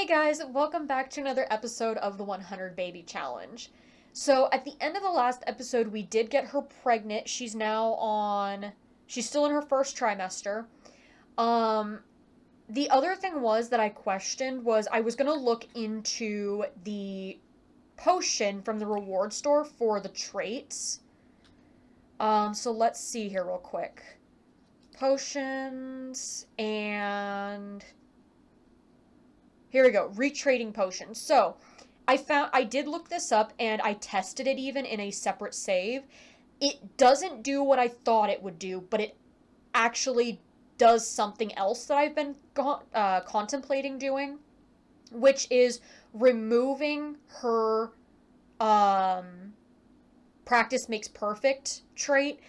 guys, welcome back to another episode of the 100 Baby Challenge. So, at the end of the last episode, we did get her pregnant. She's still in her first trimester. Um, the other thing was that I questioned was I was gonna look into the potion from the reward store for the traits. So let's see here real quick. Potions and here we go. Retrading potions. So, I did look this up and I tested it even in a separate save. It doesn't do what I thought it would do, but it actually does something else that I've been contemplating doing, which is removing her practice makes perfect trait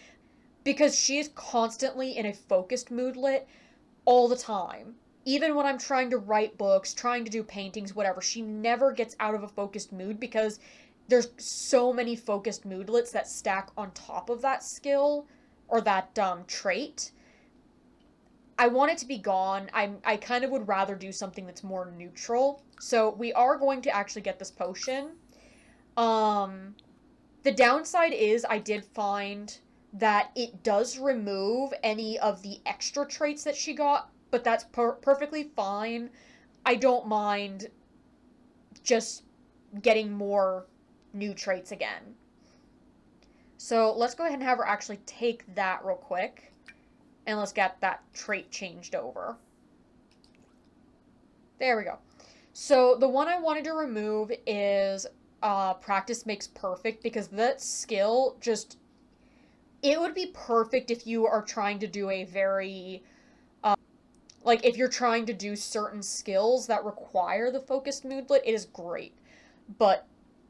because she is constantly in a focused moodlet all the time. Even when I'm trying to write books, trying to do paintings, whatever, she never gets out of a focused mood because there's so many focused moodlets that stack on top of that skill or that trait. I want it to be gone. I kind of would rather do something that's more neutral. So we are going to actually get this potion. Um, the downside is I did find that it does remove any of the extra traits that she got, but that's perfectly fine. I don't mind just getting more new traits again. So let's go ahead and have her actually take that real quick. And let's get that trait changed over. There we go. So the one I wanted to remove is practice makes perfect because that skill just it would be perfect if you are trying to do a very like if you're trying to do certain skills that require the focused moodlet, it is great. But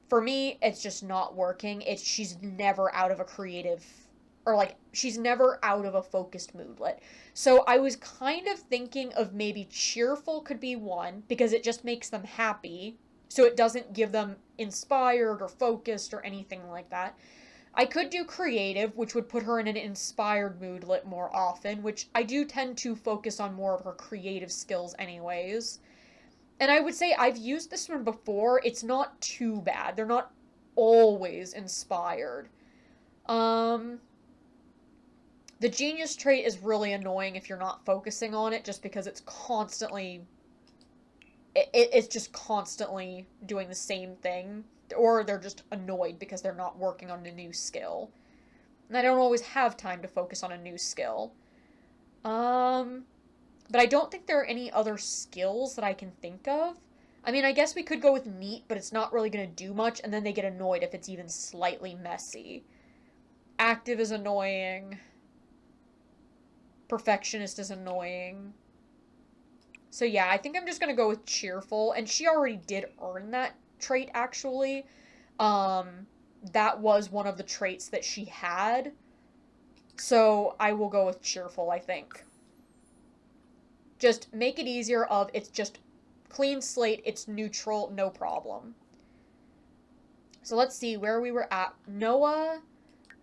for me, it's just not working. She's never out of a creative or like she's never out of a focused moodlet. So I was kind of thinking of maybe cheerful could be one because it just makes them happy. So it doesn't give them inspired or focused or anything like that. I could do creative, which would put her in an inspired moodlet more often, which I do tend to focus on more of her creative skills anyways. And I would say I've used this one before. It's not too bad. They're not always inspired. Um the genius trait is really annoying if you're not focusing on it just because it's just constantly doing the same thing or they're just annoyed because they're not working on a new skill. And I don't always have time to focus on a new skill. Um, but I don't think there are any other skills that I can think of. I mean, I guess we could go with neat, but it's not really going to do much, and then they get annoyed if it's even slightly messy. Active is annoying. Perfectionist is annoying. So yeah, I think I'm just going to go with cheerful, and she already did earn that trait, actually. Um, that was one of the traits that she had. So I will go with cheerful, I think. Just make it easier of it's just clean slate, it's neutral, no problem. So let's see where we were at. Noah,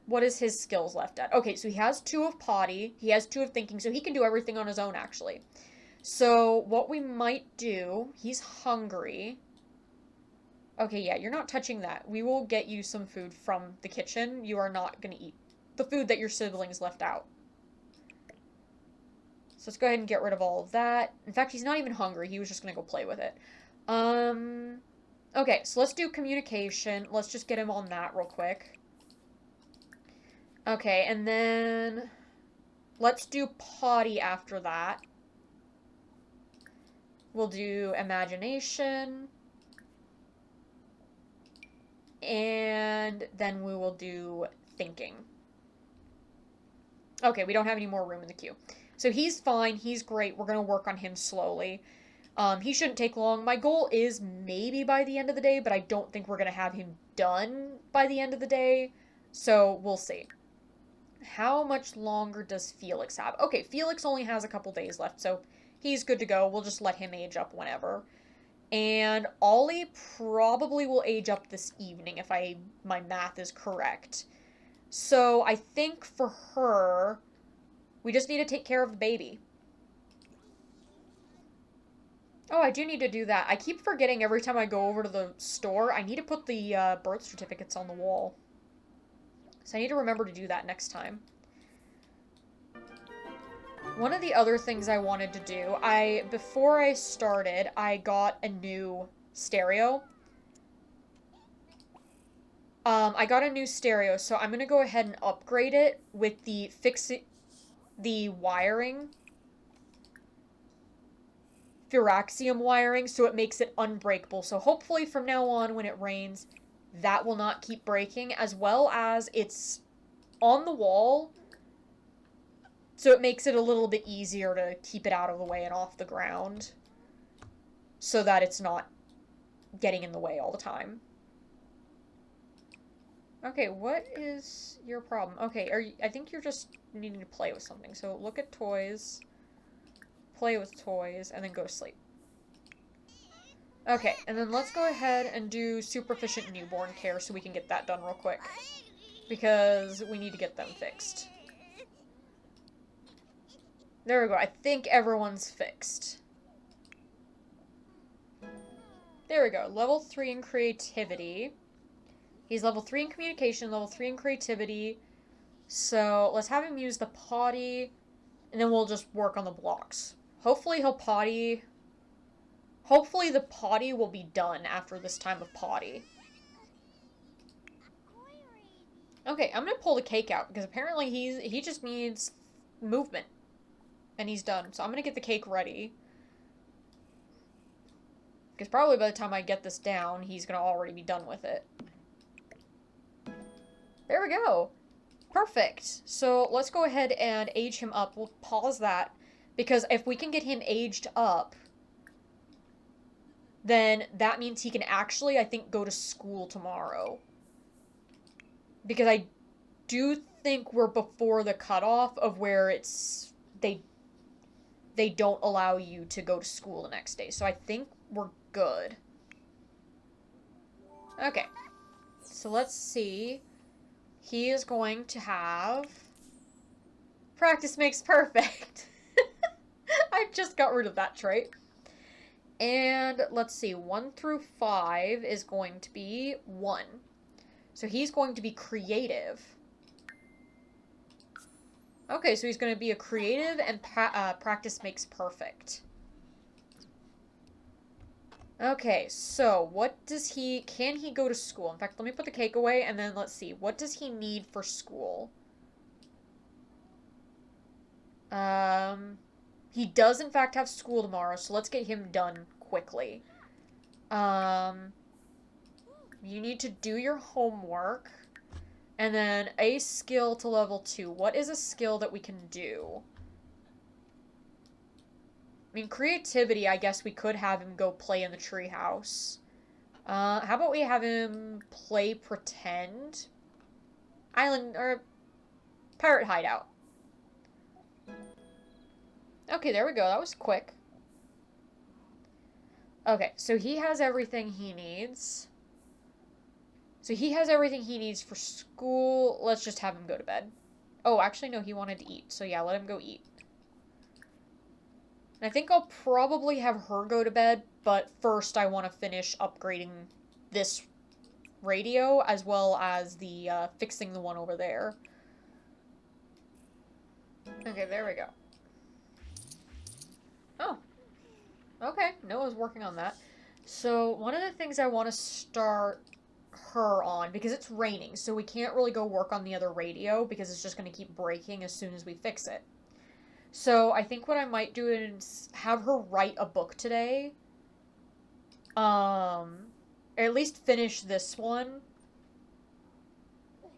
what is his skills left at? Okay, so he has 2 of potty, he has 2 of thinking, so he can do everything on his own actually. So what we might do, he's hungry. Okay, yeah, you're not touching that. We will get you some food from the kitchen. You are not going to eat the food that your siblings left out. So let's go ahead and get rid of all of that. In fact, he's not even hungry. He was just going to go play with it. Okay, so let's do communication. Let's just get him on that real quick. Okay, and then let's do potty after that. We'll do imagination. And then we will do thinking. Okay, we don't have any more room in the queue. So he's fine. He's great. We're going to work on him slowly. He shouldn't take long. My goal is maybe by the end of the day, but I don't think we're going to have him done by the end of the day. So we'll see. How much longer does Felix have? Okay, Felix only has a couple days left, so he's good to go. We'll just let him age up whenever. And Ollie probably will age up this evening if my math is correct. So I think for her, we just need to take care of the baby. Oh, I do need to do that. I keep forgetting every time I go over to the store. I need to put the birth certificates on the wall. So I need to remember to do that next time. One of the other things I wanted to do, before I started, I got a new stereo. I got a new stereo, so I'm gonna go ahead and upgrade it with the wiring, Firaxium wiring, so it makes it unbreakable. So hopefully from now on, when it rains, that will not keep breaking, as well as it's on the wall, so it makes it a little bit easier to keep it out of the way and off the ground, so that it's not getting in the way all the time. Okay, what is your problem? Okay, I think you're just needing to play with something. So look at toys, play with toys, and then go to sleep. Okay, and then let's go ahead and do super efficient newborn care so we can get that done real quick. Because we need to get them fixed. There we go. I think everyone's fixed. There we go. Level 3 in creativity. He's level 3 in communication, level 3 in creativity. So let's have him use the potty, and then we'll just work on the blocks. Hopefully he'll potty. Hopefully the potty will be done after this time of potty. Okay, I'm gonna pull the cake out because apparently he just needs movement. And he's done. So I'm gonna get the cake ready. Because probably by the time I get this down, he's gonna already be done with it. There we go. Perfect. So let's go ahead and age him up. We'll pause that. Because if we can get him aged up, then that means he can actually, I think, go to school tomorrow. Because I do think we're before the cutoff of where it's they don't allow you to go to school the next day. So I think we're good. Okay. So let's see. He is going to have practice makes perfect. I just got rid of that trait. And let's see, 1 through 5 is going to be 1. So he's going to be creative. Okay, so he's going to be a creative, and practice makes perfect. Okay, so what does can he go to school? In fact, let me put the cake away, and then let's see, what does he need for school? He does in fact have school tomorrow, so let's get him done quickly. You need to do your homework. And then a skill to level 2. What is a skill that we can do? I mean, creativity, I guess we could have him go play in the treehouse. How about we have him play pretend? Island, or pirate hideout. Okay, there we go. That was quick. Okay, so he has everything he needs. So he has everything he needs for school. Let's just have him go to bed. Oh, actually, no, he wanted to eat. So yeah, let him go eat. And I think I'll probably have her go to bed, but first I want to finish upgrading this radio as well as the fixing the one over there. Okay, there we go. Oh, okay. Noah's working on that. So one of the things I want to start her on, because it's raining, so we can't really go work on the other radio because it's just going to keep breaking as soon as we fix it. So I think what I might do is have her write a book today. Or at least finish this one.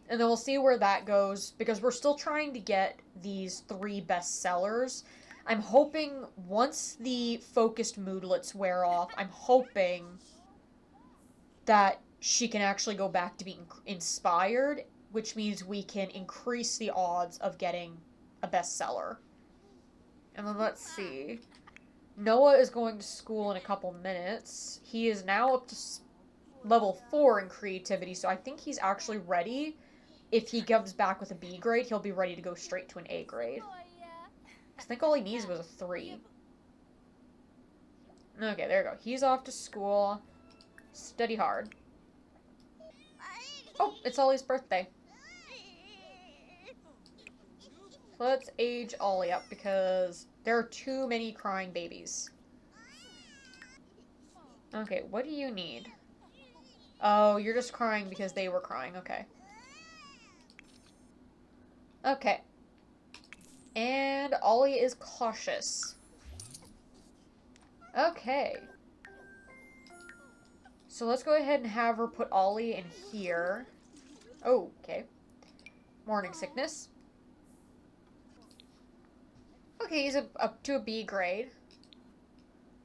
And then we'll see where that goes, because we're still trying to get these 3 bestsellers. I'm hoping once the focused moodlets wear off, I'm hoping that she can actually go back to being inspired, which means we can increase the odds of getting a bestseller. And then let's see. Noah is going to school in a couple minutes. He is now up to level 4 in creativity, so I think he's actually ready. If he comes back with a B grade, he'll be ready to go straight to an A grade. I think all he needs was a 3. Okay, there we go. He's off to school. Study hard. Oh, it's Ollie's birthday. So let's age Ollie up because there are too many crying babies. Okay, what do you need? Oh, you're just crying because they were crying. Okay. Okay. And Ollie is cautious. Okay. So let's go ahead and have her put Ollie in here. Oh, okay. Morning sickness. Okay, he's up to a B grade.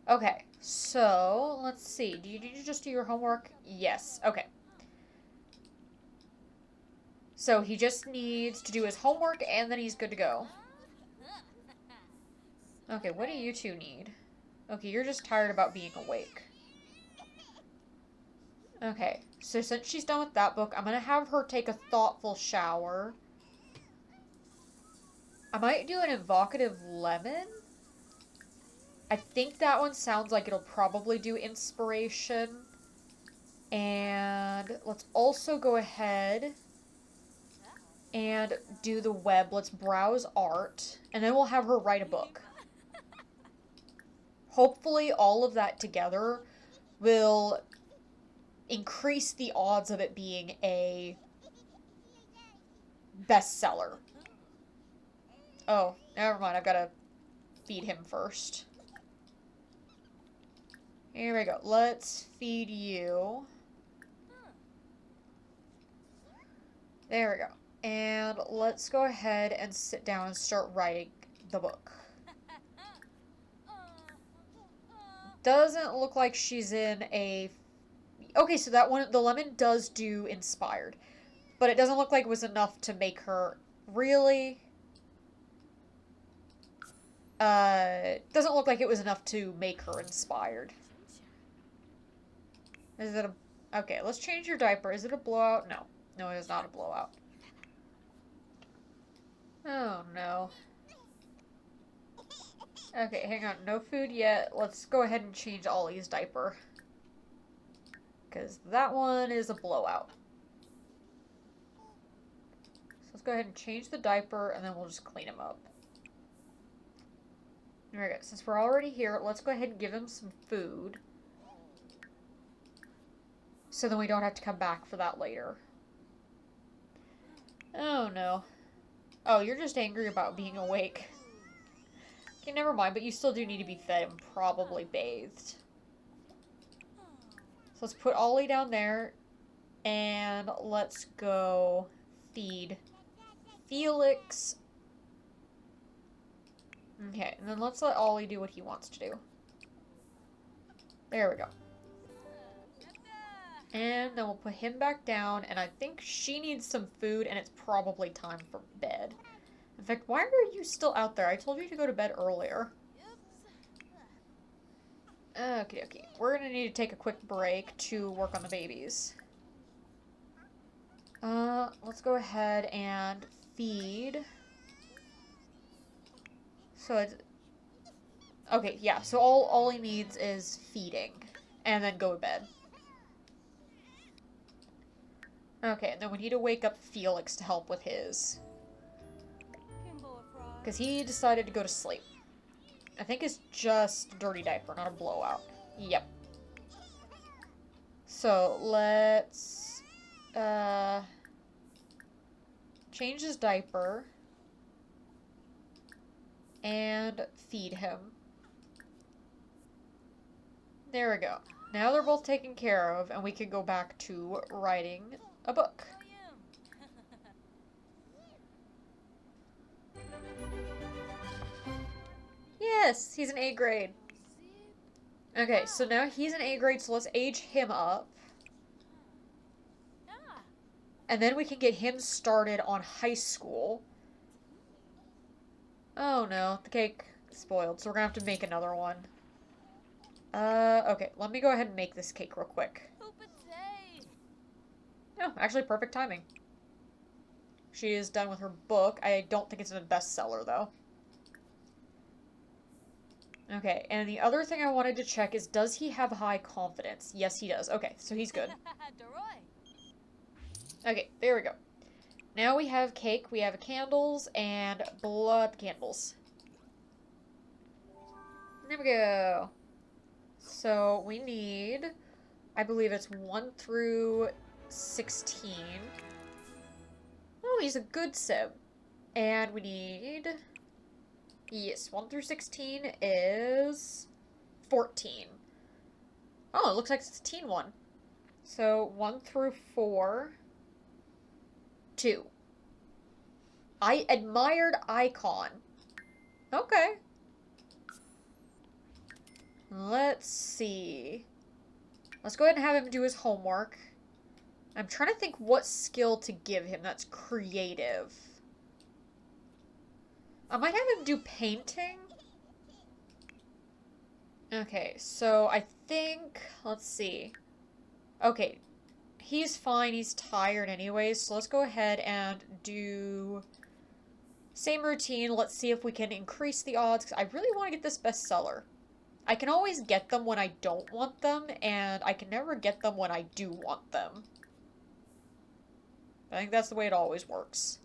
Okay, so let's see. Did you just do your homework? Yes. Okay. So he just needs to do his homework and then he's good to go. Okay, what do you two need? Okay, you're just tired about being awake. Okay, so since she's done with that book, I'm gonna have her take a thoughtful shower. I might do an evocative lemon. I think that one sounds like it'll probably do inspiration. And let's also go ahead and do the web. Let's browse art. And then we'll have her write a book. Hopefully all of that together will increase the odds of it being a bestseller. Oh, never mind. I've got to feed him first. Here we go. Let's feed you. There we go. And let's go ahead and sit down and start writing the book. Doesn't look like she's in a... Okay, so that one, the lemon does do inspired. But it doesn't look like it was enough to make her... Really? Doesn't look like it was enough to make her inspired. Is it a... Okay, let's change your diaper. Is it a blowout? No. No, it is not a blowout. Oh, no. Okay, hang on. No food yet. Let's go ahead and change Ollie's diaper. Because that one is a blowout. So let's go ahead and change the diaper, and then we'll just clean him up. There we go. Since we're already here, let's go ahead and give him some food. So then we don't have to come back for that later. Oh, no. Oh, you're just angry about being awake. Okay, never mind, but you still do need to be fed and probably bathed. So let's put Ollie down there, and let's go feed Felix. Okay, and then let's let Ollie do what he wants to do. There we go. And then we'll put him back down, and I think she needs some food, and it's probably time for bed. In fact, why are you still out there? I told you to go to bed earlier. Okay. We're gonna need to take a quick break to work on the babies. Let's go ahead and feed. So it's... Okay, yeah, so all he needs is feeding. And then go to bed. Okay, and then we need to wake up Felix to help with his. Because he decided to go to sleep. I think it's just a dirty diaper, not a blowout. Yep. So, let's... change his diaper. And feed him. There we go. Now they're both taken care of, and we can go back to writing a book. Yes, he's an A grade. Okay, so now he's an A grade, so let's age him up. And then we can get him started on high school. Oh no, the cake spoiled, so we're gonna have to make another one. Okay, let me go ahead and make this cake real quick. Oh, actually perfect timing. She is done with her book. I don't think it's a bestseller, though. Okay, and the other thing I wanted to check is, does he have high confidence? Yes, he does. Okay, so he's good. Okay, there we go. Now we have cake, we have candles, and blood candles. There we go. So we need, I believe it's 1 through 16. Oh, he's a good sim. And we need, yes, 1 through 16 is 14. Oh, it looks like it's a teen one. So 1 through 4, 2. I admired icon. Okay. Let's see. Let's go ahead and have him do his homework. I'm trying to think what skill to give him that's creative. I might have him do painting. Okay, so I think, let's see. Okay, he's fine, he's tired anyways, so let's go ahead and do same routine. Let's see if we can increase the odds, because I really want to get this bestseller. I can always get them when I don't want them, and I can never get them when I do want them. I think that's the way it always works.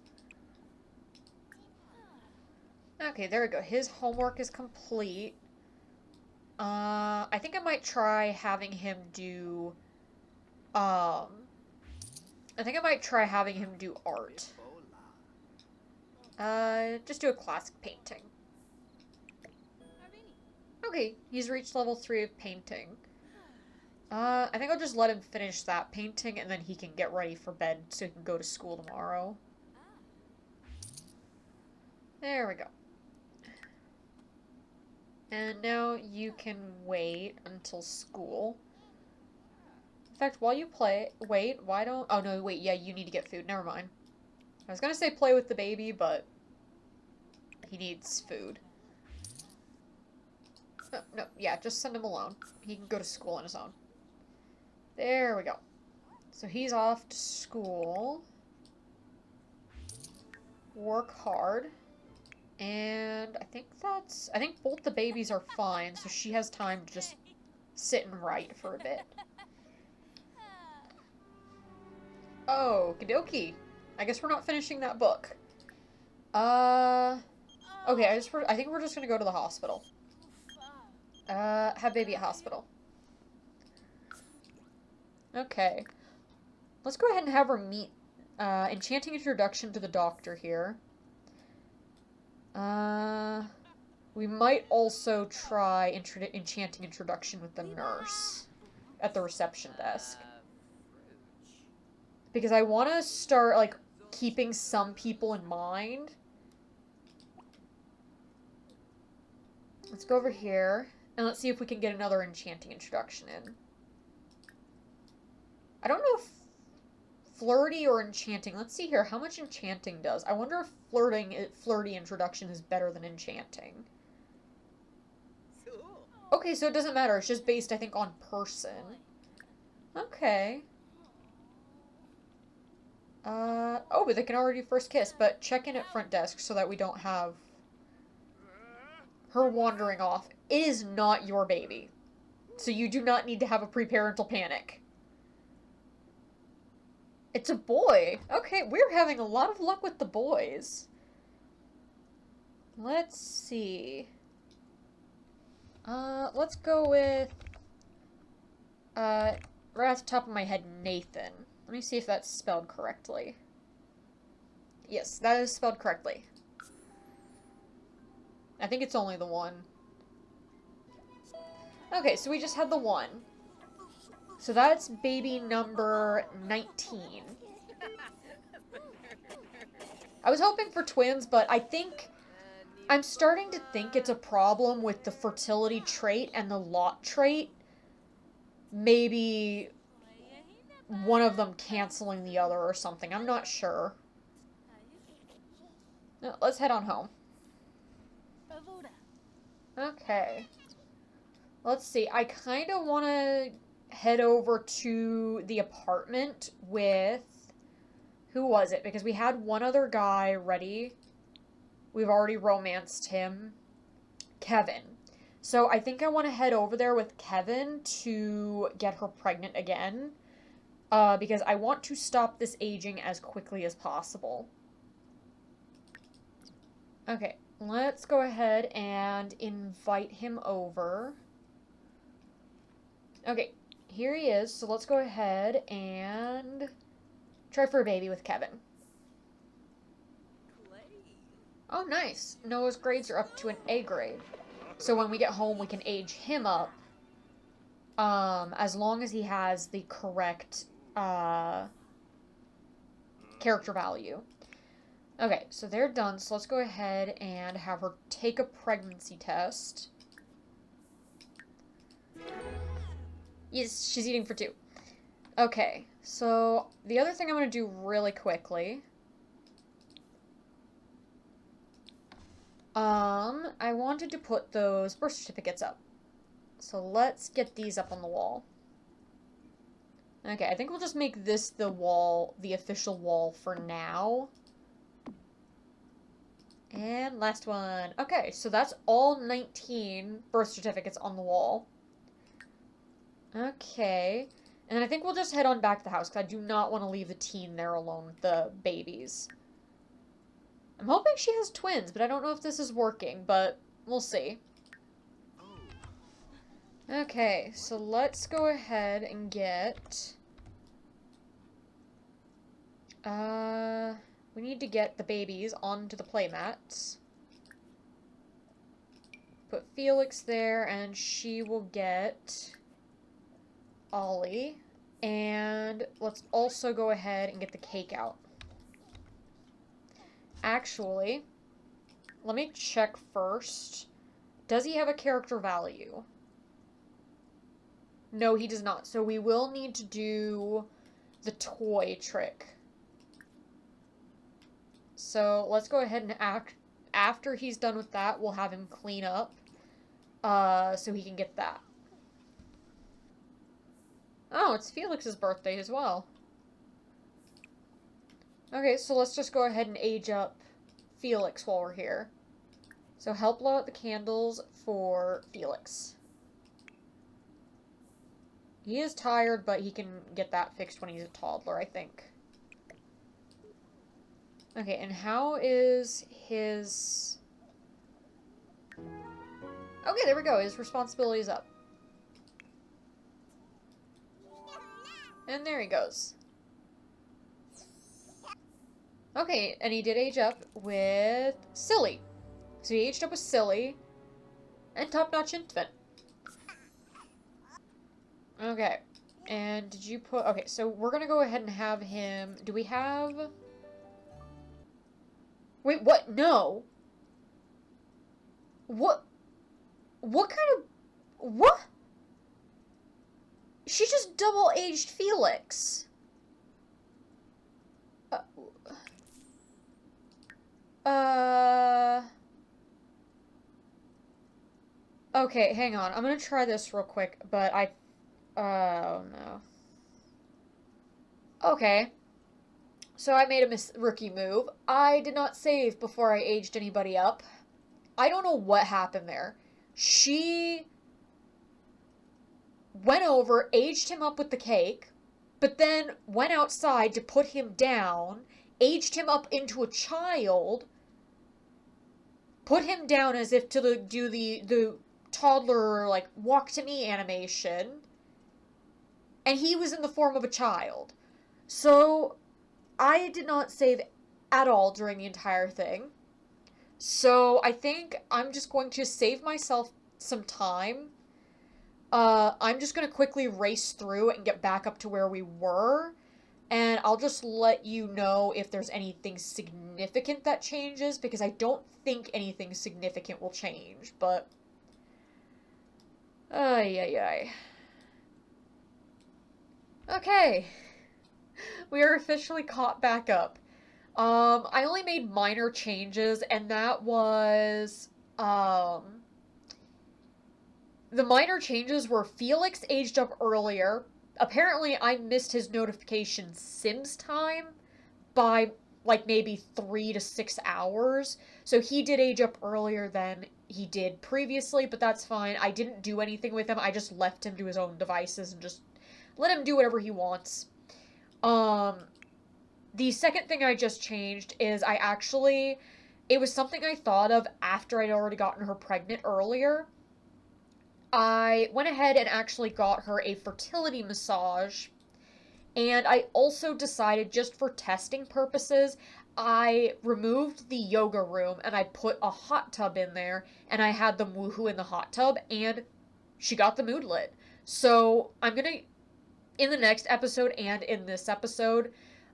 Okay, there we go. His homework is complete. I think I might try having him do, I think I might try having him do art. Just do a classic painting. Okay, he's reached level 3 of painting. I think I'll just let him finish that painting and then he can get ready for bed so he can go to school tomorrow. There we go. And now you can wait until school. In fact, while you wait, why don't... Oh, no, wait, yeah, you need to get food. Never mind. I was gonna say play with the baby, but he needs food. No, no, yeah, just send him alone. He can go to school on his own. There we go. So he's off to school. Work hard. And I think both the babies are fine, so she has time to just sit and write for a bit. Oh, okie dokie. I guess we're not finishing that book. Okay, I think we're just gonna go to the hospital. Have baby at hospital. Okay. Let's go ahead and have her meet, enchanting introduction to the doctor here. We might also try enchanting introduction with the nurse at the reception desk. Because I want to start, like, keeping some people in mind. Let's go over here, and let's see if we can get another enchanting introduction in. I don't know if flirty or enchanting. Let's see here, how much enchanting does. I wonder if flirty introduction is better than enchanting. Okay, so it doesn't matter. It's just based, I think, on person. Okay. Oh, but they can already first kiss, but check in at front desk so that we don't have her wandering off. It is not your baby. So you do not need to have a preparental panic. It's a boy. Okay, we're having a lot of luck with the boys. Let's see. Let's go with, right off the top of my head, Nathan. Let me see if that's spelled correctly. Yes, that is spelled correctly. I think it's only the one. Okay, so we just had the one. So that's baby number 19. I was hoping for twins, but I'm starting to think it's a problem with the fertility trait and the lot trait. Maybe one of them canceling the other or something. I'm not sure. No, let's head on home. Okay. Let's see. I kind of want to head over to the apartment with... Who was it? Because we had one other guy ready. We've already romanced him. Kevin. So I think I want to head over there with Kevin to get her pregnant again. Because I want to stop this aging as quickly as possible. Okay, let's go ahead and invite him over. Okay, here he is. So let's go ahead and try for a baby with Kevin. Oh, nice. Noah's grades are up to an A grade. So when we get home, we can age him up. As long as he has the correct, character value. Okay, so they're done. So let's go ahead and have her take a pregnancy test. Yes, she's eating for 2. Okay, so the other thing I'm going to do really quickly. I wanted to put those birth certificates up. So let's get these up on the wall. Okay, I think we'll just make this the wall, the official wall for now. And last one. Okay, so that's all 19 birth certificates on the wall. Okay. And then I think we'll just head on back to the house, because I do not want to leave the teen there alone with the babies. I'm hoping she has twins, but I don't know if this is working, but we'll see. Okay, so let's go ahead and get... we need to get the babies onto the playmats. Put Felix there, and she will get Ollie. And let's also go ahead and get the cake out. Actually, let me check first. Does he have a character value? No, he does not. So we will need to do the toy trick. So let's go ahead and after he's done with that, we'll have him clean up so he can get that. Oh, it's Felix's birthday as well. Okay, so let's just go ahead and age up Felix while we're here. So help blow out the candles for Felix. He is tired, but he can get that fixed when he's a toddler, I think. Okay, and how is his... Okay, there we go. His responsibility is up. And there he goes. Okay, and he did age up with Silly. So he aged up with Silly and Top Notch Infant. Okay, and did you put... Okay, so we're gonna go ahead and have him... Do we have... Wait, what? No. What? What kind of... What? She just double-aged Felix. Okay, hang on. I'm gonna try this real quick, but oh, no. Okay. So I made a rookie move. I did not save before I aged anybody up. I don't know what happened there. She went over, aged him up with the cake, but then went outside to put him down, aged him up into a child, put him down as if to do the toddler, like, walk to me animation, and he was in the form of a child. So I did not save at all during the entire thing. So I think I'm just going to save myself some time. I'm just going to quickly race through and get back up to where we were. And I'll just let you know if there's anything significant that changes, because I don't think anything significant will change, but... Ay. Okay. We are officially caught back up. I only made minor changes, and that was, the minor changes were Felix aged up earlier. Apparently, I missed his notification Sims time by, like, maybe 3 to 6 hours. So he did age up earlier than he did previously, but that's fine. I didn't do anything with him. I just left him to his own devices and just let him do whatever he wants. Um, the second thing I just changed is it was something I thought of after I'd already gotten her pregnant earlier. I went ahead and actually got her a fertility massage. And I also decided, just for testing purposes, I removed the yoga room and I put a hot tub in there and I had them woohoo in the hot tub and she got the mood lit. So I'm gonna, in the next episode and in this episode,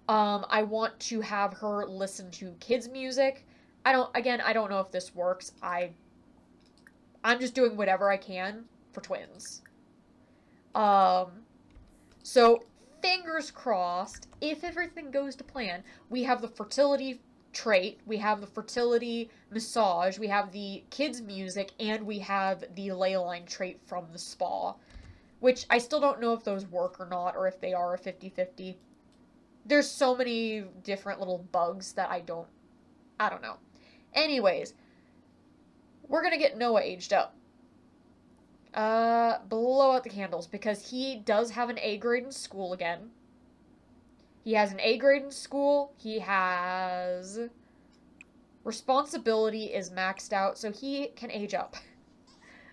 I want to have her listen to kids' music. I don't know if this works. I'm just doing whatever I can for twins. Um, so fingers crossed, if everything goes to plan, we have the fertility trait, we have the fertility massage, we have the kids' music, and we have the ley line trait from the spa. Which I still don't know if those work or not, or if they are a 50-50. There's so many different little bugs that I don't know. Anyways, we're gonna get Noah aged up. Blow out the candles because he does have an A grade in school again. He has an A grade in school. He has responsibility is maxed out, so he can age up.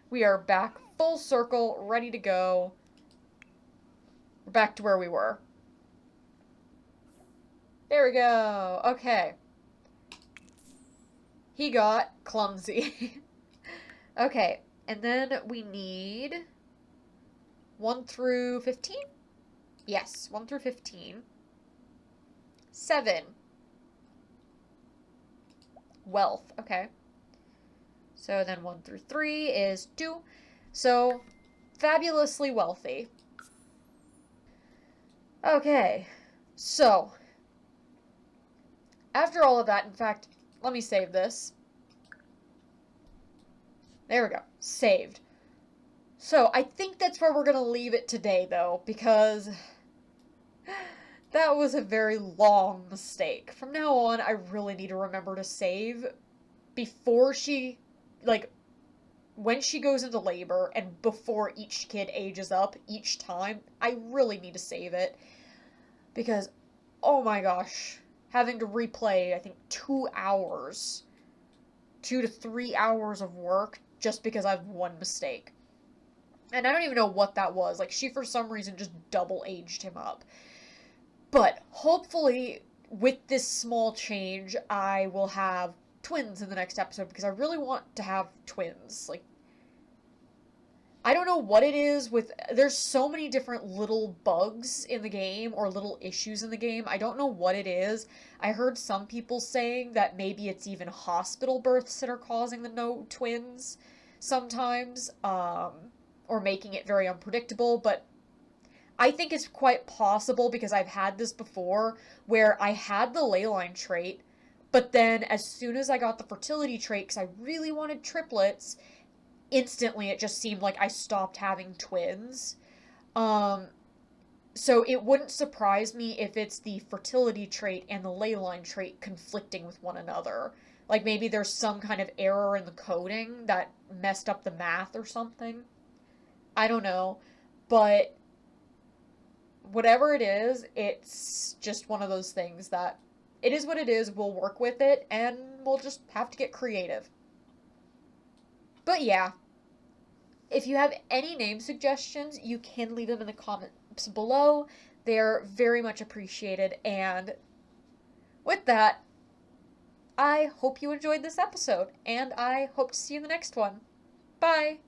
We are back full circle, ready to go. We're back to where we were. There we go. Okay. He got clumsy. Okay, and then we need 1 through 15? Yes, 1 through 15. 7. Wealth. Okay. So then 1 through 3 is 2. So, fabulously wealthy. Okay. So, after all of that, in fact, let me save this. There we go. Saved. So, I think that's where we're going to leave it today, though, because that was a very long mistake. From now on, I really need to remember to save before when she goes into labor and before each kid ages up each time. I really need to save it because, oh my gosh, having to replay, I think, 2 hours, 2 to 3 hours of work just because I have one mistake. And I don't even know what that was. Like, she for some reason just double aged him up. But hopefully, with this small change, I will have twins in the next episode because I really want to have twins. Like, I don't know what it is with. There's so many different little bugs in the game or little issues in the game. I don't know what it is. I heard some people saying that maybe it's even hospital births that are causing the no twins sometimes, or making it very unpredictable, but I think it's quite possible because I've had this before where I had the ley line trait, but then as soon as I got the fertility trait, because I really wanted triplets, instantly it just seemed like I stopped having twins. Um, so it wouldn't surprise me if it's the fertility trait and the ley line trait conflicting with one another. Like maybe there's some kind of error in the coding that messed up the math or something. I don't know. But whatever it is, it's just one of those things that it is what it is. We'll work with it and we'll just have to get creative. But yeah, if you have any name suggestions, you can leave them in the comments below. They're very much appreciated. And with that, I hope you enjoyed this episode, and I hope to see you in the next one. Bye!